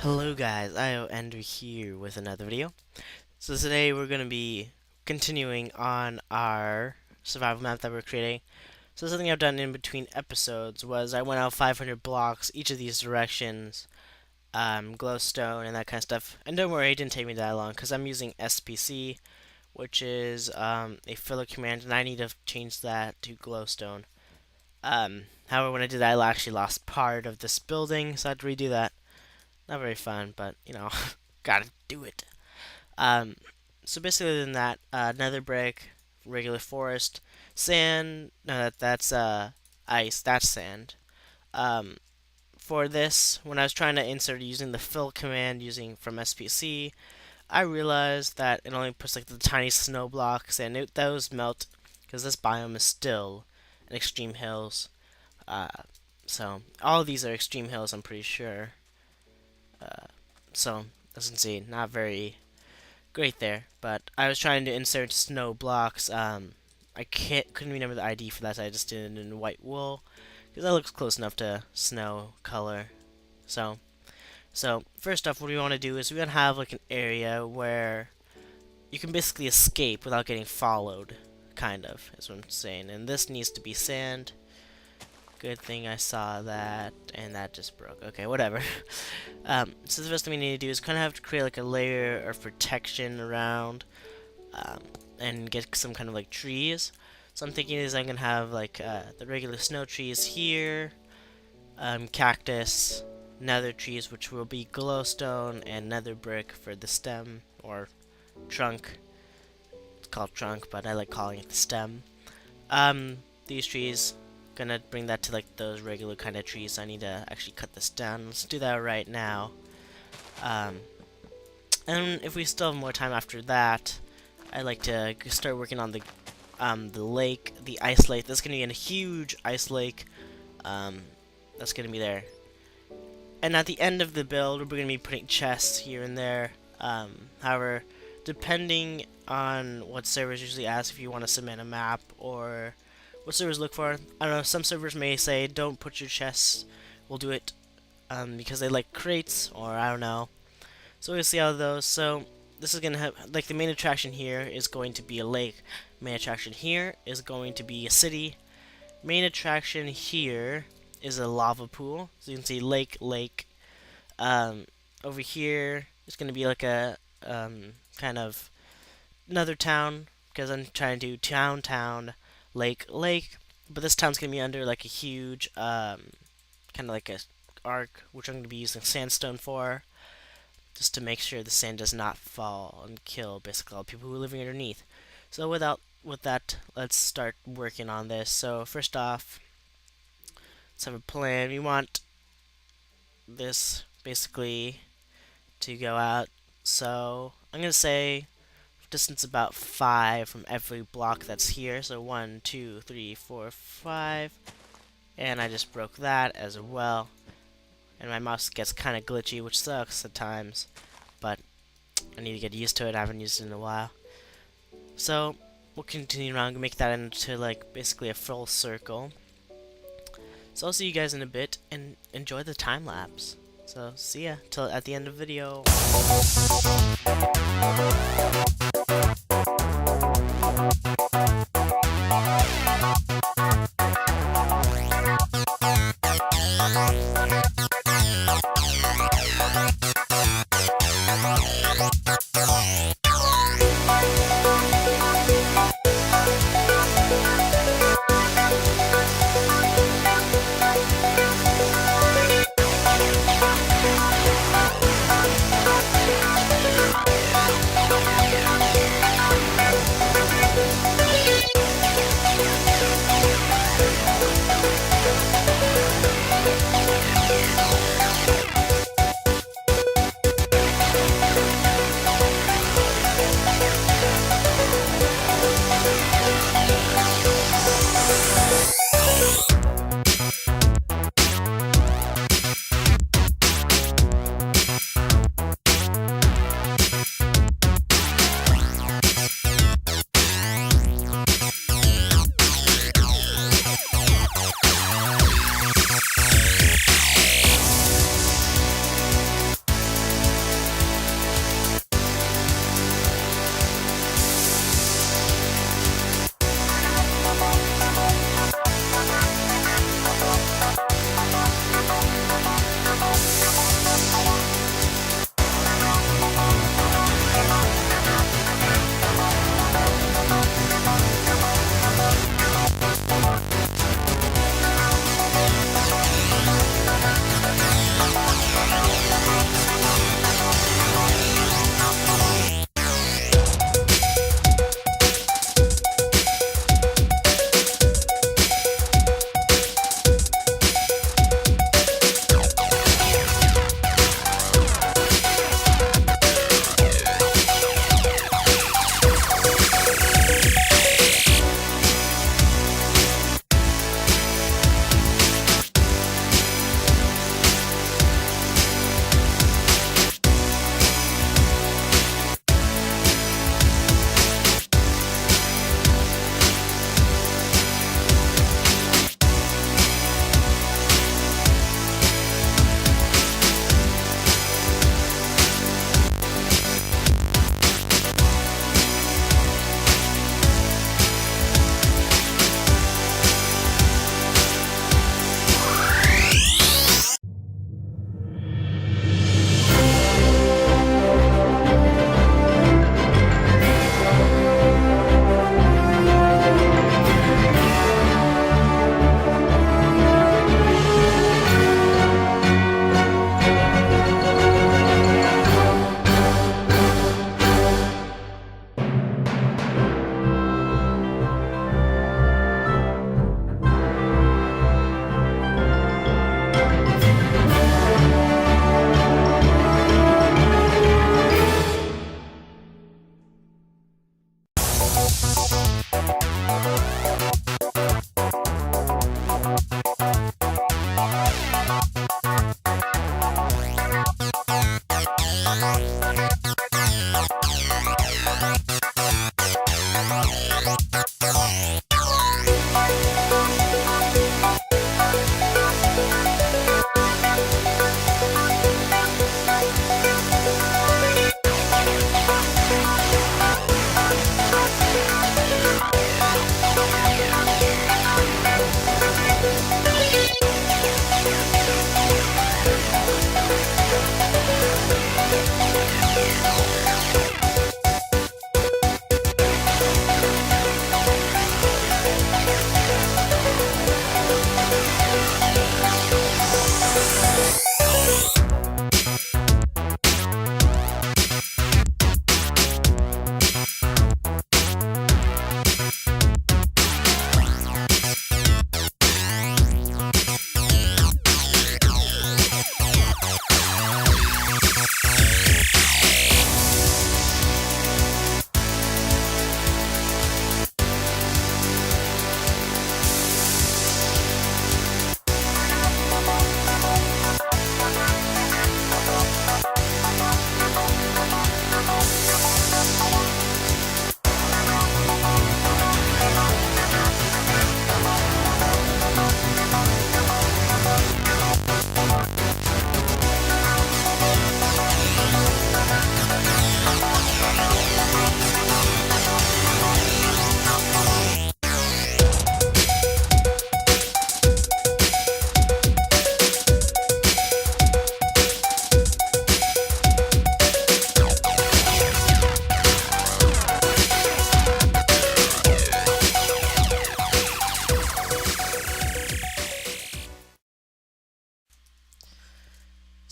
Hello guys, IOEnder here with another video. So today we're going to be continuing on our survival map that we're creating. So something I've done in between episodes was I went out 500 blocks each of these directions, glowstone and that kind of stuff. And don't worry, it didn't take me that long because I'm using SPC, which is a filler command, and I need to change that to glowstone. However, when I did that, I actually lost part of this building, so I had to redo that. Not very fun, but you know, gotta do it. Um, so basically, other than that, nether brick, regular forest, sand. No, that's ice. That's sand. Um, for this, when I was trying to insert using the fill command using from SPC, I realized that it only puts like the tiny snow blocks, and those melt because this biome is still in extreme hills. Uh, so all of these are extreme hills, I'm pretty sure. So, as you can see, not very great there. But I was trying to insert snow blocks. I couldn't remember the ID for that, so I just did it in white wool because that looks close enough to snow color. So first off, what we want to do is we want to have like an area where you can basically escape without getting followed. Kind of is what I'm saying. And this needs to be sand. Good thing I saw that, and that just broke. Okay, whatever. So the first thing we need to do is kind of have to create like a layer of protection around, and get some kind of like trees. So I'm thinking is I'm gonna have like the regular snow trees here, cactus, nether trees, which will be glowstone, and nether brick for the stem or trunk. It's called trunk, but I like calling it the stem. These trees. Gonna bring that to like those regular kind of trees. I need to actually cut this down. Let's do that right now. And if we still have more time after that, I'd like to start working on the lake, the ice lake. That's gonna be a huge ice lake. That's gonna be there. And at the end of the build, we're gonna be putting chests here and there. However, depending on what servers usually ask if you want to submit a map or what servers look for. I don't know, some servers may say don't put your chests, we'll do it because they like crates, or I don't know. So we'll see how those. So this is gonna have like the main attraction here is going to be a lake. Main attraction here is going to be a city. Main attraction here is a lava pool. So you can see lake. Over here is gonna be like a kind of another town because I'm trying to do town. Lake, but this town's gonna be under like a huge, kind of like a arc, which I'm gonna be using sandstone for, just to make sure the sand does not fall and kill basically all the people who are living underneath. So with that, let's start working on this. So first off, let's have a plan. We want this basically to go out. So I'm gonna say distance about 5 from every block that's here. So 1, 2, 3, 4, 5. And I just broke that as well. And my mouse gets kind of glitchy, which sucks at times. But I need to get used to it. I haven't used it in a while. So we'll continue around and make that into like basically a full circle. So I'll see you guys in a bit and enjoy the time lapse. So see ya till at the end of the video.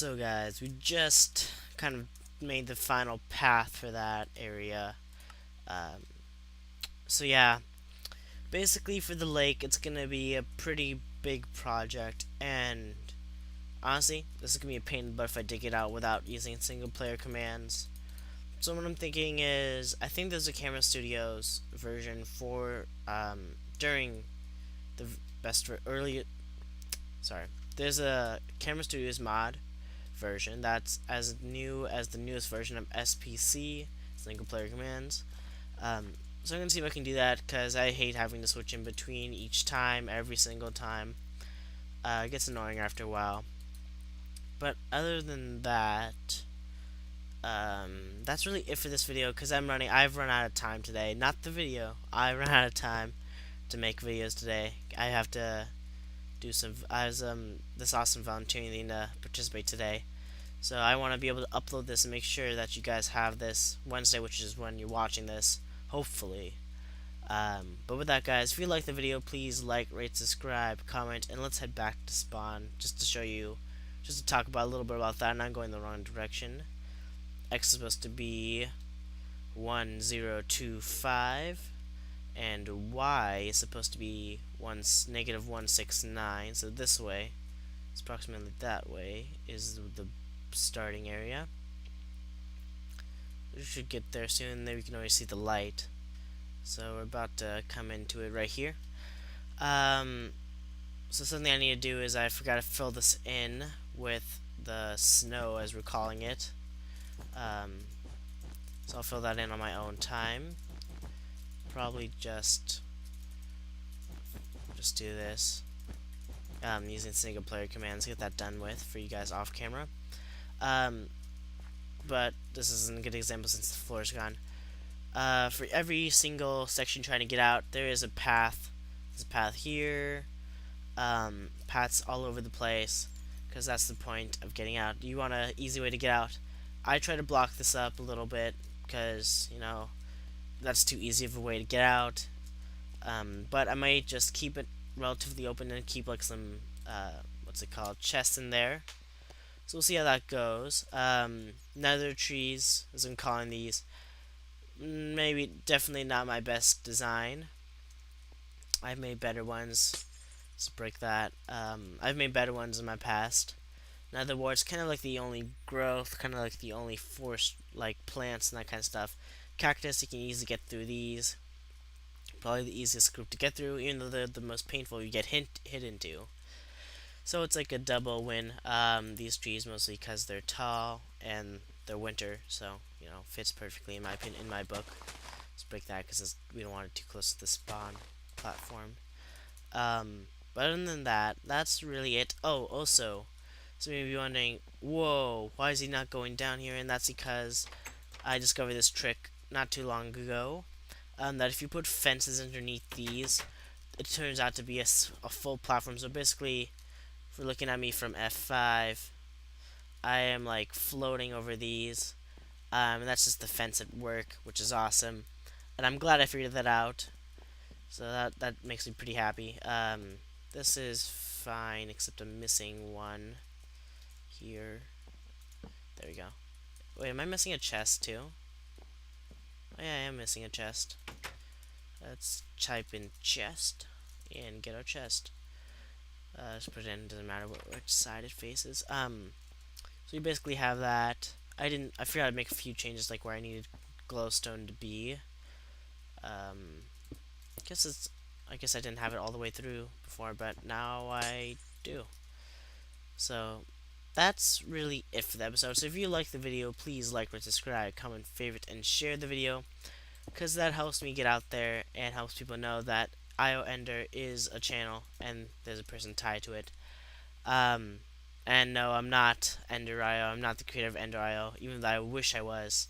So guys, we just kind of made the final path for that area. Um, so yeah, basically for the lake, it's gonna be a pretty big project, and honestly, this is gonna be a pain in the butt if I dig it out without using single player commands. So what I'm thinking is, I think there's a Camera Studios version for during the best for early. Sorry, there's a Camera Studios mod version that's as new as the newest version of SPC, single player commands. So I'm gonna see if I can do that because I hate having to switch in between each time, every single time. It gets annoying after a while. But other than that, that's really it for this video because I've run out of time today. Not the video. I run out of time to make videos today. I have to do some. I was this awesome volunteering to participate today. So I want to be able to upload this and make sure that you guys have this Wednesday, which is when you're watching this, hopefully. But with that, guys, if you like the video, please like, rate, subscribe, comment, and let's head back to spawn just to show you, just to talk about a little bit about that. And I'm going the wrong direction. X is supposed to be 1025, and Y is supposed to be negative 169. So this way, it's approximately that way, is the starting area. We should get there soon. There we can already see the light. So we're about to come into it right here. So something I need to do is I forgot to fill this in with the snow, as we're calling it. So I'll fill that in on my own time. Probably just do this. Using single player commands, get that done with for you guys off camera. But this isn't a good example since the floor is gone. For every single section trying to get out, there is a path. There's a path here. Paths all over the place, because that's the point of getting out. You want an easy way to get out. I try to block this up a little bit, because, you know, that's too easy of a way to get out. But I might just keep it relatively open and keep like some, what's it called, chests in there. So we'll see how that goes. Nether trees, as I'm calling these, maybe definitely not my best design. I've made better ones. Let's break that. I've made better ones in my past. Nether warts, kind of like the only growth, kind of like the only forest, like plants and that kind of stuff. Cactus, you can easily get through these. Probably the easiest group to get through, even though they're the most painful you get hit into. So it's like a double win. These trees mostly because they're tall and they're winter, so you know fits perfectly in my opinion, in my book. Let's break that because we don't want it too close to the spawn platform. But other than that, that's really it. Oh, also, so you may be wondering, whoa, why is he not going down here? And that's because I discovered this trick not too long ago. That if you put fences underneath these, it turns out to be a full platform. So basically, if you're looking at me from F5, I am like floating over these, and that's just the fence at work, which is awesome. And I'm glad I figured that out. So that makes me pretty happy. This is fine, except I'm missing one here. There we go. Wait, am I missing a chest too? Oh yeah, I am missing a chest. Let's type in chest and get our chest. Just put it in, doesn't matter which side it faces. So you basically have that. I forgot to make a few changes, like where I needed glowstone to be. I guess I didn't have it all the way through before, but now I do. So that's really it for the episode. So if you like the video, please like, rate, subscribe, comment, favorite, and share the video, because that helps me get out there and helps people know that IOEnder is a channel and there's a person tied to it. And no, I'm not Ender.io. I'm not the creator of Ender.io, even though I wish I was.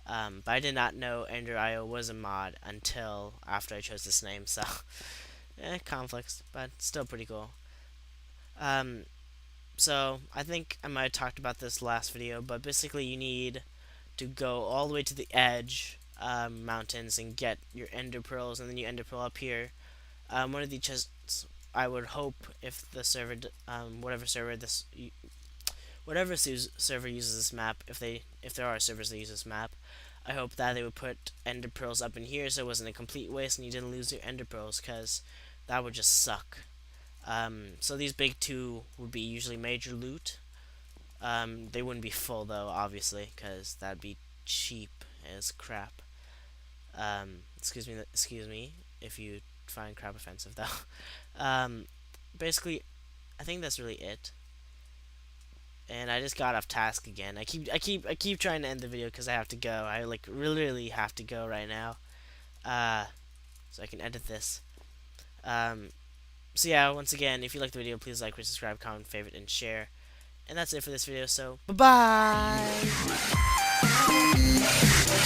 But I did not know Ender.io was a mod until after I chose this name, so conflicts, but still pretty cool. So I think I might have talked about this last video, but basically you need to go all the way to the edge mountains and get your ender pearls, and then you ender pearl up here. One of the chests, I would hope, if the server, whatever whatever server uses this map, if there are servers that use this map, I hope that they would put ender pearls up in here so it wasn't a complete waste and you didn't lose your ender pearls, because that would just suck. So these big two would be usually major loot. They wouldn't be full though, obviously, because that'd be cheap as crap. Excuse me, if you find crap offensive though. Basically, I think that's really it. And I just got off task again. I keep trying to end the video because I have to go. I like really have to go right now. So I can edit this. So yeah, once again, if you like the video, please like, subscribe, comment, favorite, and share. And that's it for this video. So bye bye.